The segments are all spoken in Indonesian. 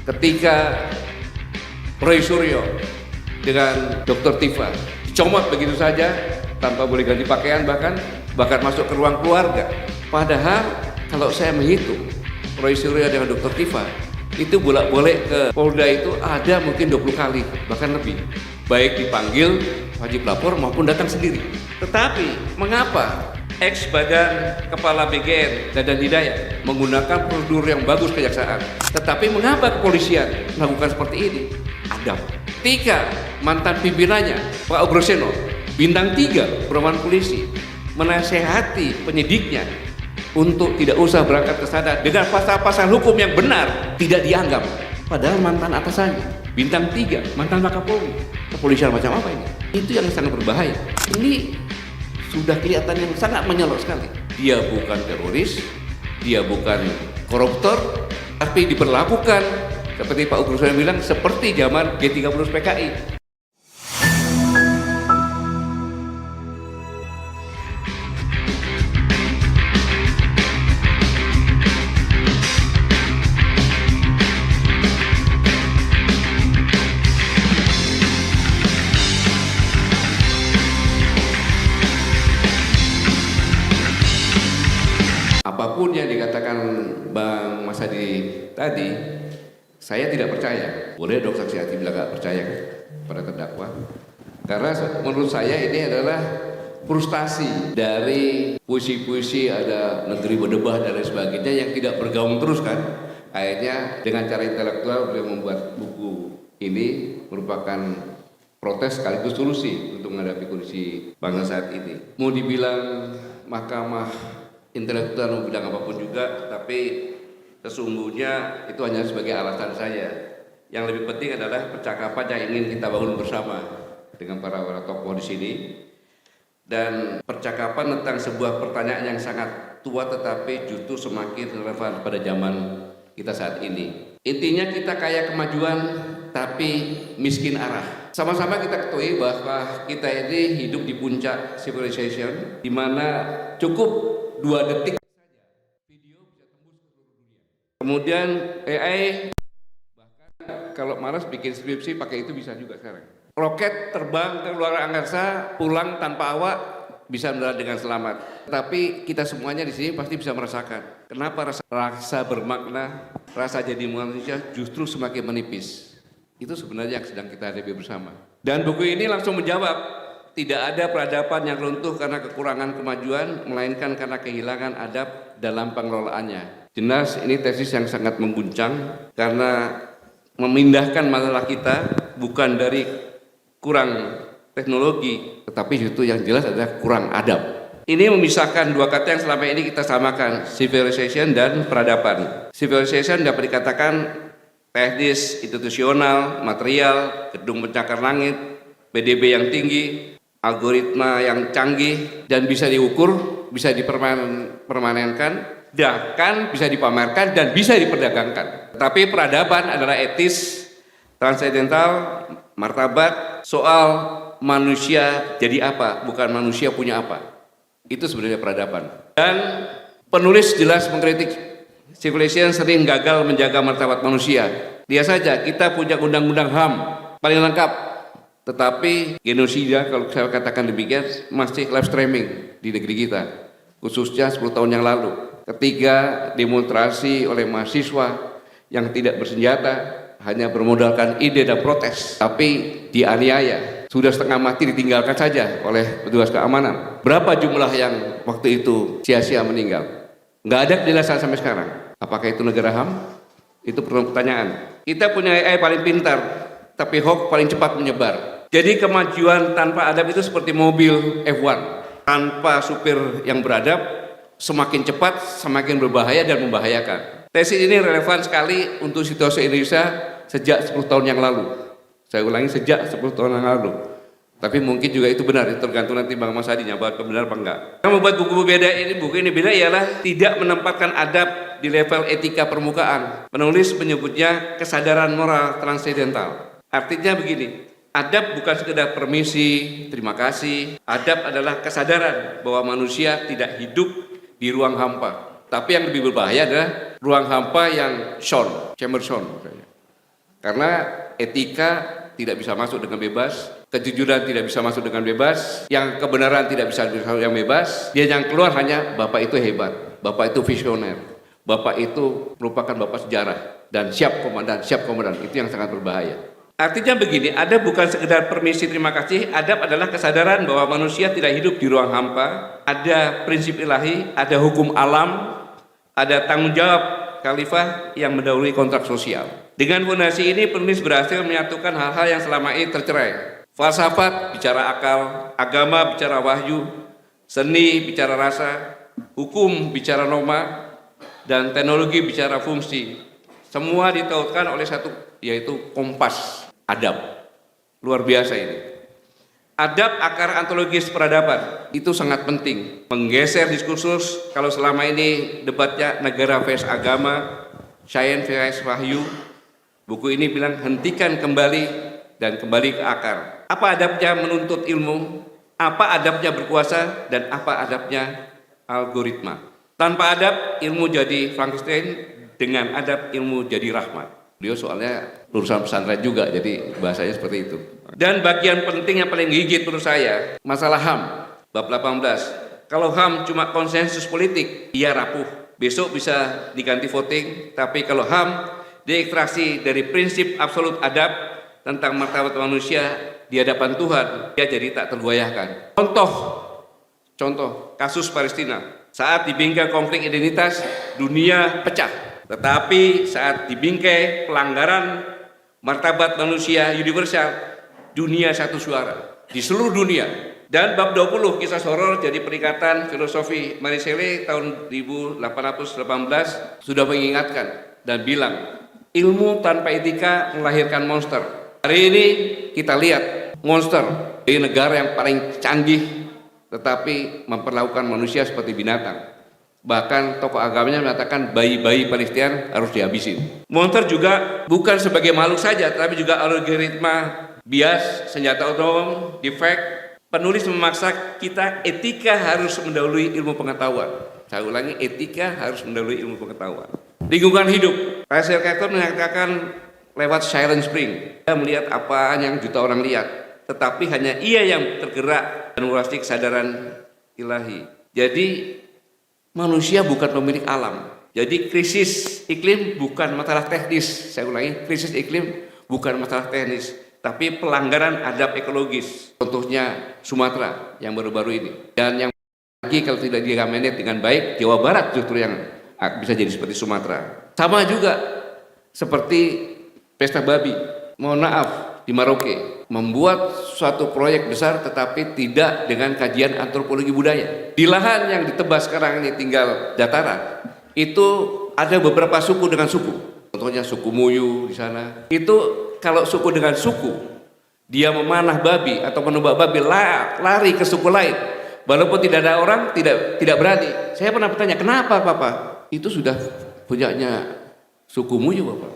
ketika Roy Suryo dengan Dr. Tifa dicomot begitu saja tanpa boleh ganti pakaian, bahkan masuk ke ruang keluarga. Padahal kalau saya menghitung Roy Suryo dengan Dr. Tifa itu bolak-balik ke Polda itu ada mungkin 20 kali bahkan lebih, baik dipanggil wajib lapor maupun datang sendiri. Tetapi mengapa ex Badan Kepala BGN Dadan Hidayat menggunakan prosedur yang bagus kejaksaan, tetapi mengapa kepolisian melakukan seperti ini? Adab. 3, mantan pimpinannya Pak Obroseno, bintang 3 perumahan polisi, menasehati penyidiknya untuk tidak usah berangkat ke sana dengan pasal-pasal hukum yang benar, tidak dianggap. Padahal mantan atasannya, bintang 3, mantan Wakapolri. Kepolisian macam apa ini? Itu yang sangat berbahaya. Ini sudah kelihatan yang sangat menyolok sekali. Dia bukan teroris, dia bukan koruptor, tapi diperlakukan seperti Pak Obroseno bilang, seperti zaman G30 PKI. Apapun yang dikatakan Bang Mas Hadi tadi, saya tidak percaya. Boleh dong saksi ahli bilang nggak percaya pada terdakwa. Karena menurut saya ini adalah frustasi dari puisi-puisi ada negeri berdebah dan lain sebagainya yang tidak bergaung terus kan. Akhirnya dengan cara intelektual beliau membuat buku ini merupakan protes sekaligus solusi untuk menghadapi kondisi bangsa saat ini. Mau dibilang mahkamah intelektual, mau bilang apapun juga, tapi sesungguhnya itu hanya sebagai alasan saya. Yang lebih penting adalah percakapan yang ingin kita bangun bersama dengan para tokoh di sini, dan percakapan tentang sebuah pertanyaan yang sangat tua tetapi justru semakin relevan pada zaman kita saat ini. Intinya kita kaya kemajuan tapi miskin arah. Sama-sama kita ketahui bahwa kita ini hidup di puncak civilization, di mana cukup 2 detik kemudian AI, bahkan kalau malas bikin skripsi pakai itu bisa juga sekarang. Roket terbang ke luar angkasa, pulang tanpa awak, bisa mendarat dengan selamat. Tapi kita semuanya di sini pasti bisa merasakan kenapa rasa bermakna, rasa jadi manusia justru semakin menipis. Itu sebenarnya yang sedang kita hadapi bersama. Dan buku ini langsung menjawab, tidak ada peradaban yang runtuh karena kekurangan kemajuan, melainkan karena kehilangan adab dalam pengelolaannya. Jelas ini tesis yang sangat mengguncang karena memindahkan masalah kita bukan dari kurang teknologi, tetapi justru yang jelas adalah kurang adab. Ini memisahkan 2 kata yang selama ini kita samakan, civilization dan peradaban. Civilization dapat dikatakan teknis, institusional, material, gedung pencakar langit, PDB yang tinggi, algoritma yang canggih dan bisa diukur, bisa dipermanenkan, bahkan bisa dipamerkan dan bisa diperdagangkan. Tapi peradaban adalah etis, transendental, martabat, soal manusia jadi apa, bukan manusia punya apa. Itu sebenarnya peradaban. Dan penulis jelas mengkritik civilization sering gagal menjaga martabat manusia. Dia saja, kita punya undang-undang HAM paling lengkap, tetapi genosida kalau saya katakan demikian masih live streaming di negeri kita, khususnya 10 tahun yang lalu. Ketika demonstrasi oleh mahasiswa yang tidak bersenjata, hanya bermodalkan ide dan protes, tapi dianiaya, sudah setengah mati ditinggalkan saja oleh petugas keamanan. Berapa jumlah yang waktu itu sia-sia meninggal? Nggak ada kejelasan sampai sekarang. Apakah itu negara HAM? Itu pertanyaan. Kita punya AI paling pintar, tapi hoax paling cepat menyebar. Jadi kemajuan tanpa adab itu seperti mobil F1 tanpa supir yang beradab, semakin cepat semakin berbahaya dan membahayakan. Tesis ini relevan sekali untuk situasi Indonesia sejak 10 tahun yang lalu. Saya ulangi, sejak 10 tahun yang lalu. Tapi mungkin juga itu benar, itu tergantung nanti Bang Mas Hadi nyabat benar apa enggak. Yang membuat buku ini beda ialah tidak menempatkan adab di level etika permukaan. Penulis menyebutnya kesadaran moral transendental. Artinya begini, adab bukan sekedar permisi, terima kasih. Adab adalah kesadaran bahwa manusia tidak hidup di ruang hampa. Tapi yang lebih berbahaya adalah ruang hampa yang chamber zone. Karena etika tidak bisa masuk dengan bebas, kejujuran tidak bisa masuk dengan bebas, yang kebenaran tidak bisa masuk yang bebas. Dia yang keluar hanya Bapak itu hebat, Bapak itu visioner, Bapak itu merupakan Bapak sejarah dan siap komandan, itu yang sangat berbahaya. Artinya begini, adab bukan sekedar permisi terima kasih, adab adalah kesadaran bahwa manusia tidak hidup di ruang hampa, ada prinsip ilahi, ada hukum alam, ada tanggung jawab khalifah yang mendahului kontrak sosial. Dengan fondasi ini penulis berhasil menyatukan hal-hal yang selama ini tercerai. Falsafat bicara akal, agama bicara wahyu, seni bicara rasa, hukum bicara norma, dan teknologi bicara fungsi. Semua ditautkan oleh satu, yaitu kompas adab. Luar biasa ini. Adab akar antologis peradaban, itu sangat penting. Menggeser diskursus, kalau selama ini debatnya negara vs agama, sains vs wahyu, buku ini bilang hentikan kembali dan kembali ke akar. Apa adabnya menuntut ilmu, apa adabnya berkuasa, dan apa adabnya algoritma. Tanpa adab, ilmu jadi Frankenstein, dengan adab ilmu jadi rahmat. Beliau soalnya lulusan pesantren juga, jadi bahasanya seperti itu. Dan bagian penting yang paling gigit menurut saya, masalah HAM, bab 18. Kalau HAM cuma konsensus politik, ia rapuh. Besok bisa diganti voting, tapi kalau HAM diekstraksi dari prinsip absolut adab tentang martabat manusia di hadapan Tuhan, dia jadi tak tergoyahkan. Contoh kasus Palestina. Saat dibingkai konflik identitas, dunia pecah. Tetapi saat dibingkai pelanggaran martabat manusia universal, dunia satu suara di seluruh dunia. Dan bab 20 kisah horor jadi peringatan filosofi Marie tahun 1818 sudah mengingatkan dan bilang ilmu tanpa etika melahirkan monster. Hari ini kita lihat monster di negara yang paling canggih tetapi memperlakukan manusia seperti binatang. Bahkan tokoh agamanya mengatakan bayi-bayi Palestina harus dihabisin. Monster juga bukan sebagai makhluk saja, tapi juga algoritma, bias, senjata otonom, defect. Penulis memaksa kita etika harus mendahului ilmu pengetahuan. Saya ulangi, etika harus mendahului ilmu pengetahuan. Lingkungan hidup. Rachel Carter mengatakan lewat Silent Spring. Dia melihat apa yang juta orang lihat, tetapi hanya ia yang tergerak dan menguasai kesadaran ilahi. Jadi manusia bukan pemilik alam. Jadi krisis iklim bukan masalah teknis. Saya ulangi, krisis iklim bukan masalah teknis, tapi pelanggaran adab ekologis. Contohnya Sumatera yang baru-baru ini. Dan yang lagi kalau tidak dimanage dengan baik, Jawa Barat justru yang bisa jadi seperti Sumatera. Sama juga seperti pesta babi. Mohon maaf, di Merauke membuat suatu proyek besar tetapi tidak dengan kajian antropologi budaya. Di lahan yang ditebas sekarang ini tinggal dataran, itu ada beberapa suku dengan suku. Contohnya suku Muyu di sana. Itu kalau suku dengan suku, dia memanah babi atau menembak babi, lari ke suku lain. Walaupun tidak ada orang, tidak berani. Saya pernah bertanya, kenapa Bapak? Itu sudah punyanya suku Muyu Bapak.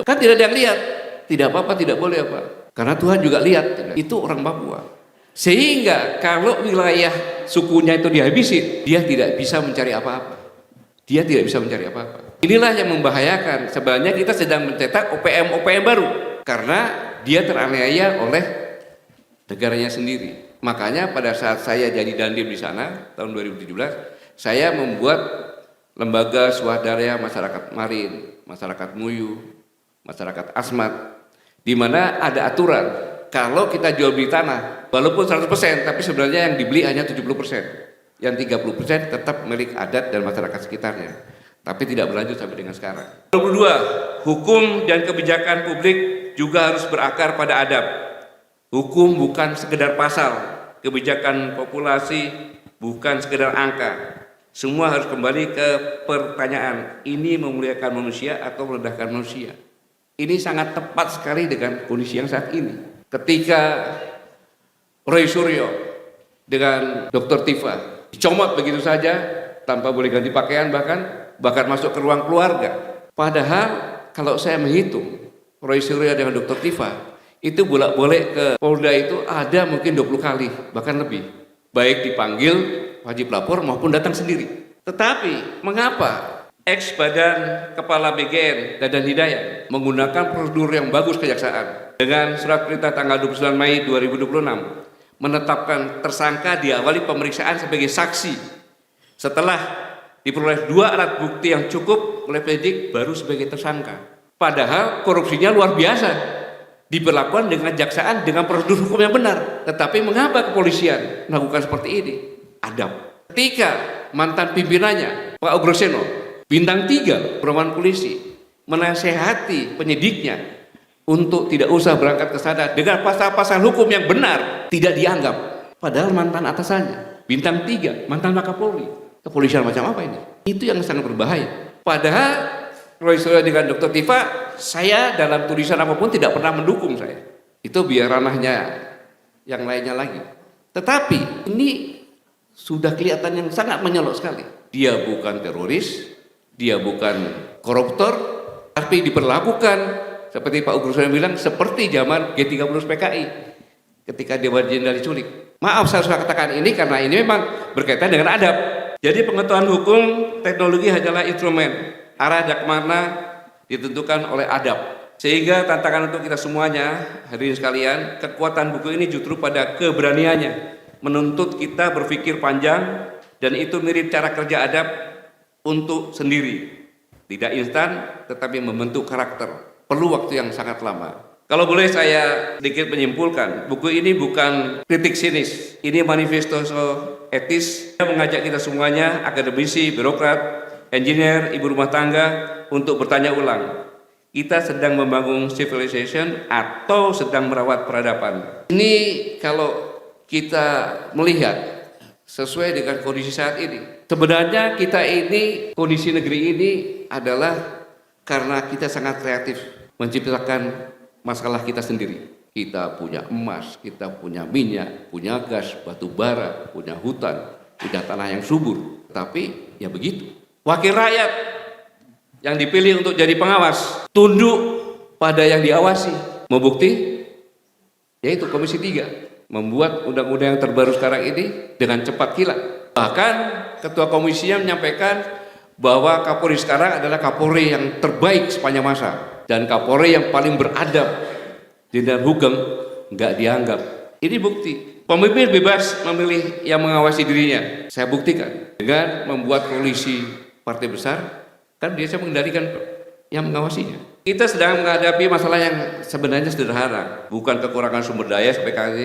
Kan tidak ada yang lihat. Tidak apa-apa, tidak boleh apa. Karena Tuhan juga lihat, itu orang Papua. Sehingga kalau wilayah sukunya itu dihabisin, dia tidak bisa mencari apa-apa. Inilah yang membahayakan. Sebenarnya kita sedang mencetak OPM baru. Karena dia teraniaya oleh negaranya sendiri. Makanya pada saat saya jadi dandim di sana, tahun 2017, saya membuat lembaga swadaya masyarakat Marin, masyarakat Muyu, masyarakat Asmat, di mana ada aturan kalau kita jual beli tanah walaupun 100% tapi sebenarnya yang dibeli hanya 70%, yang 30% tetap milik adat dan masyarakat sekitarnya, tapi tidak berlanjut sampai dengan sekarang. 22. Hukum dan kebijakan publik juga harus berakar pada adab. Hukum bukan sekedar pasal, kebijakan populasi bukan sekedar angka. Semua harus kembali ke pertanyaan, ini memuliakan manusia atau merendahkan manusia? Ini sangat tepat sekali dengan kondisi yang saat ini. Ketika Roy Suryo dengan Dr. Tifa dicomot begitu saja tanpa boleh ganti pakaian, bahkan masuk ke ruang keluarga. Padahal kalau saya menghitung Roy Suryo dengan Dr. Tifa itu bolak-balik ke Polda itu ada mungkin 20 kali bahkan lebih, baik dipanggil wajib lapor maupun datang sendiri. Tetapi mengapa ex Badan Kepala BGN Dadan Hidayat menggunakan prosedur yang bagus kejaksaan dengan surat perintah tanggal 29 Mei 2026 menetapkan tersangka diawali pemeriksaan sebagai saksi setelah diperoleh 2 alat bukti yang cukup oleh penyidik baru sebagai tersangka. Padahal korupsinya luar biasa, diberlakukan dengan jaksaan dengan prosedur hukum yang benar. Tetapi mengapa kepolisian melakukan seperti ini? Adab. Ketika mantan pimpinannya Pak Ugroseno, bintang 3 perumahan polisi, menasehati penyidiknya untuk tidak usah berangkat ke sana dengan pasal-pasal hukum yang benar, tidak dianggap. Padahal mantan atasannya, bintang 3, mantan Wakapolri. Kepolisian macam apa ini? Itu yang sangat berbahaya. Padahal kalau dengan Dr. Tifa, saya dalam tulisan apapun tidak pernah mendukung saya. Itu biar ranahnya yang lainnya lagi. Tetapi ini sudah kelihatan yang sangat menyolok sekali. Dia bukan teroris, dia bukan koruptor, tapi diperlakukan seperti Pak Ugroseno bilang seperti zaman G30 PKI ketika Dewan Jenderal diculik. Maaf saya harus katakan ini karena ini memang berkaitan dengan adab. Jadi pengetahuan hukum teknologi hanyalah instrumen, arah kemana ditentukan oleh adab. Sehingga tantangan untuk kita semuanya, hadirin sekalian, kekuatan buku ini justru pada keberaniannya menuntut kita berpikir panjang, dan itu mirip cara kerja adab untuk sendiri. Tidak instan, tetapi membentuk karakter. Perlu waktu yang sangat lama. Kalau boleh saya sedikit menyimpulkan, buku ini bukan kritik sinis, ini manifesto etis yang mengajak kita semuanya, akademisi, birokrat, engineer, ibu rumah tangga, untuk bertanya ulang. Kita sedang membangun civilization atau sedang merawat peradaban? Ini kalau kita melihat sesuai dengan kondisi saat ini. Sebenarnya kita ini, kondisi negeri ini adalah karena kita sangat kreatif menciptakan masalah kita sendiri. Kita punya emas, kita punya minyak, punya gas, batu bara, punya hutan, punya tanah yang subur. Tapi ya begitu. Wakil rakyat yang dipilih untuk jadi pengawas tunduk pada yang diawasi. Mau bukti? Yaitu Komisi 3 membuat undang-undang yang terbaru sekarang ini dengan cepat kilat. Bahkan Ketua Komisinya menyampaikan bahwa Kapolri sekarang adalah Kapolri yang terbaik sepanjang masa. Dan Kapolri yang paling beradab di dalam hukum nggak dianggap. Ini bukti. Pemimpin bebas memilih yang mengawasi dirinya. Saya buktikan dengan membuat koalisi partai besar, kan biasa mengendalikan yang mengawasinya. Kita sedang menghadapi masalah yang sebenarnya sederhana, bukan kekurangan sumber daya SPKD,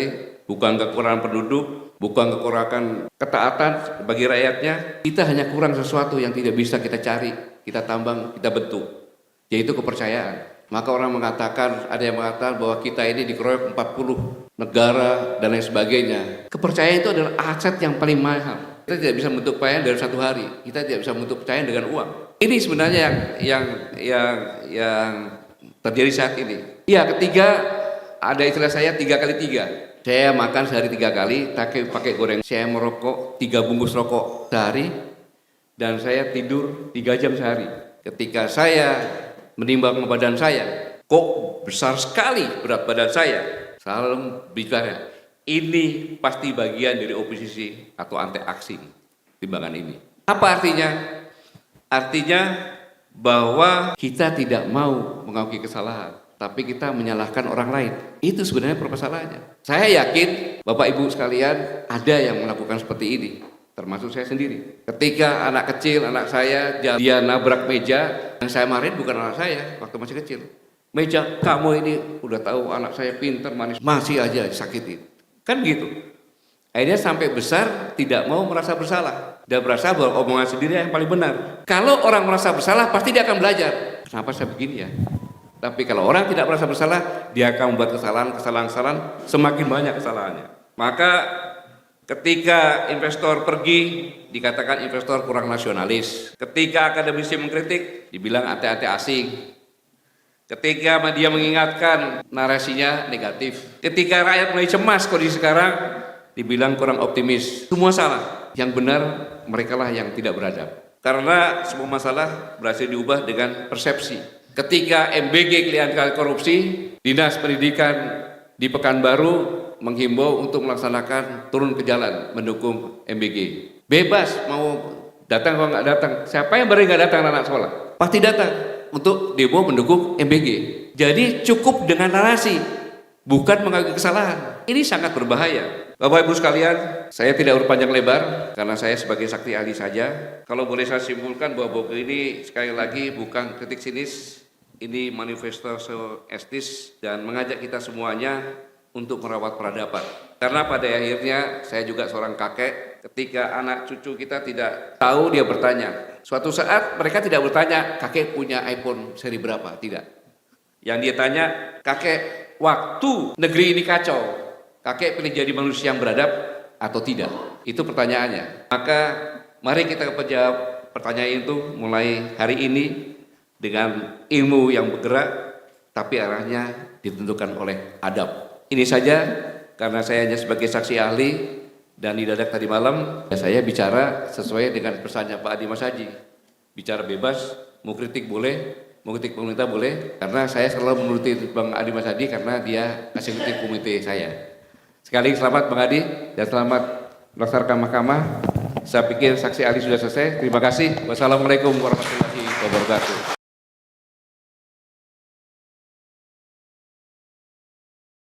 bukan kekurangan penduduk, bukan kekurangan ketaatan bagi rakyatnya. Kita hanya kurang sesuatu yang tidak bisa kita cari, kita tambang, kita bentuk, yaitu kepercayaan. Maka orang mengatakan, ada yang mengatakan bahwa kita ini dikeroyok 40 negara dan lain sebagainya. Kepercayaan itu adalah aset yang paling mahal. Kita tidak bisa membentuk kepercayaan dari satu hari. Kita tidak bisa membentuk kepercayaan dengan uang. Ini sebenarnya yang terjadi saat ini. Ya, ketiga, ada istilah saya 3x3. Saya makan sehari 3 kali, pakai goreng. Saya merokok 3 bungkus rokok sehari, dan saya tidur 3 jam sehari. Ketika saya menimbang badan saya, kok besar sekali berat badan saya, selalu bicara, ini pasti bagian dari oposisi atau anti aksi timbangan ini. Apa artinya? Artinya bahwa kita tidak mau mengakui kesalahan, tapi kita menyalahkan orang lain. Itu sebenarnya permasalahannya. Saya yakin Bapak Ibu sekalian ada yang melakukan seperti ini, termasuk saya sendiri. Ketika anak kecil, anak saya, dia nabrak meja, yang saya marahin bukan anak saya waktu masih kecil. Meja, kamu ini udah tahu anak saya pintar, manis, masih aja disakitin. Kan gitu. Akhirnya sampai besar tidak mau merasa bersalah. Dia berasa bahwa omongan sendiri yang paling benar. Kalau orang merasa bersalah pasti dia akan belajar. Kenapa saya begini ya? Tapi kalau orang tidak merasa bersalah, dia akan membuat kesalahan, semakin banyak kesalahannya. Maka ketika investor pergi, dikatakan investor kurang nasionalis. Ketika akademisi mengkritik, dibilang anti-anti asing. Ketika media mengingatkan, narasinya negatif. Ketika rakyat mulai cemas kondisi sekarang, dibilang kurang optimis. Semua salah. Yang benar, merekalah yang tidak beradab. Karena semua masalah berhasil diubah dengan persepsi. Ketika MBG kelihatan korupsi, Dinas Pendidikan di Pekanbaru menghimbau untuk melaksanakan turun ke jalan mendukung MBG. Bebas mau Datang kalau nggak datang, siapa yang berani nggak datang anak sekolah? Pasti datang untuk demo mendukung MBG. Jadi cukup dengan narasi, bukan mengakui kesalahan. Ini sangat berbahaya. Bapak Ibu sekalian, saya tidak berpanjang lebar karena saya sebagai saksi ahli saja. Kalau boleh saya simpulkan bahwa buku ini sekali lagi bukan kritik sinis, ini manifesto etis dan mengajak kita semuanya untuk merawat peradaban. Karena pada akhirnya saya juga seorang kakek, ketika anak cucu kita tidak tahu dia bertanya. Suatu saat mereka tidak bertanya, kakek punya iPhone seri berapa? Tidak. Yang dia tanya, kakek waktu negeri ini kacau, kakek pilih jadi manusia yang beradab atau tidak? Itu pertanyaannya. Maka mari kita jawab pertanyaan itu mulai hari ini dengan ilmu yang bergerak, tapi arahnya ditentukan oleh adab. Ini saja, karena saya hanya sebagai saksi ahli dan didadak tadi malam, saya bicara sesuai dengan pesannya Pak Adi Mas Haji. Bicara bebas, mau kritik boleh, mau kritik pemerintah boleh, karena saya selalu menuruti Bang Adi Mas Haji karena dia kasih kritik komite saya. Sekali selamat Bang Adi dan selamat melaksanakan mahkamah. Saya pikir saksi ahli sudah selesai. Terima kasih. Wassalamualaikum warahmatullahi wabarakatuh.